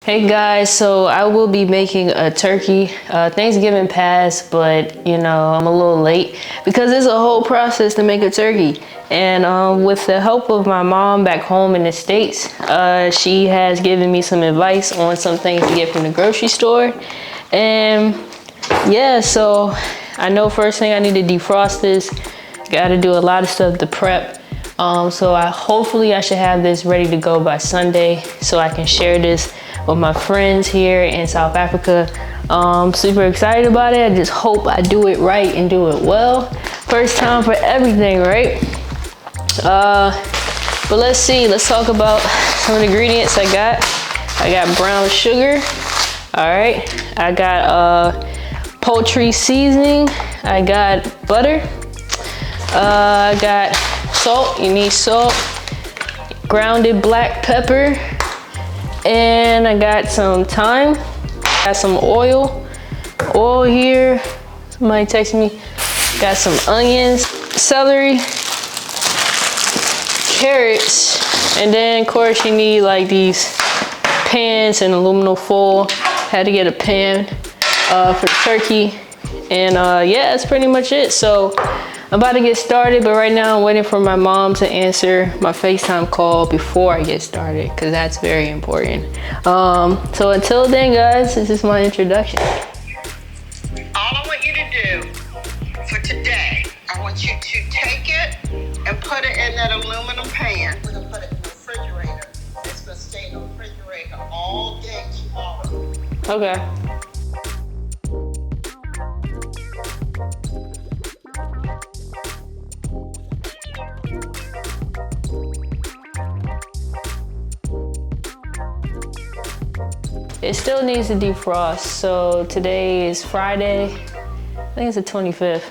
Hey guys, so I will be making a turkey. Thanksgiving passed, but you know, I'm a little late because it's a whole process to make a turkey. And with the help of my mom back home in the States, she has given me some advice on some things to get from the grocery store. And yeah, so I know first thing I need to defrost this. Got to do a lot of stuff to prep. So hopefully I should have this ready to go by Sunday so I can share this with my friends here in South Africa. Super excited about it. I just hope I do it right and do it well. First time for everything, right? But let's see, let's talk about some of the ingredients I got. I got brown sugar. All right, I got poultry seasoning. I got butter. I got salt, you need salt, grounded black pepper, and I got some thyme, got some oil here, somebody texted me, got some onions, celery, carrots, and then of course you need like these pans and aluminum foil. Had to get a pan for the turkey, and yeah, that's pretty much it. So I'm about to get started, but right now I'm waiting for my mom to answer my FaceTime call before I get started, because that's very important. So until then, guys, this is my introduction. All I want you to do for today, I want you to take it and put it in that aluminum pan. We're gonna put it in the refrigerator. It's gonna stay in the refrigerator all day tomorrow. Okay. It still needs to defrost. So today is Friday. I think it's the 25th.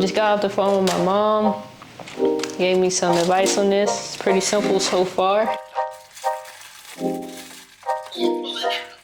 Just got off the phone with my mom. Gave me some advice on this. It's pretty simple so far. You pull it out.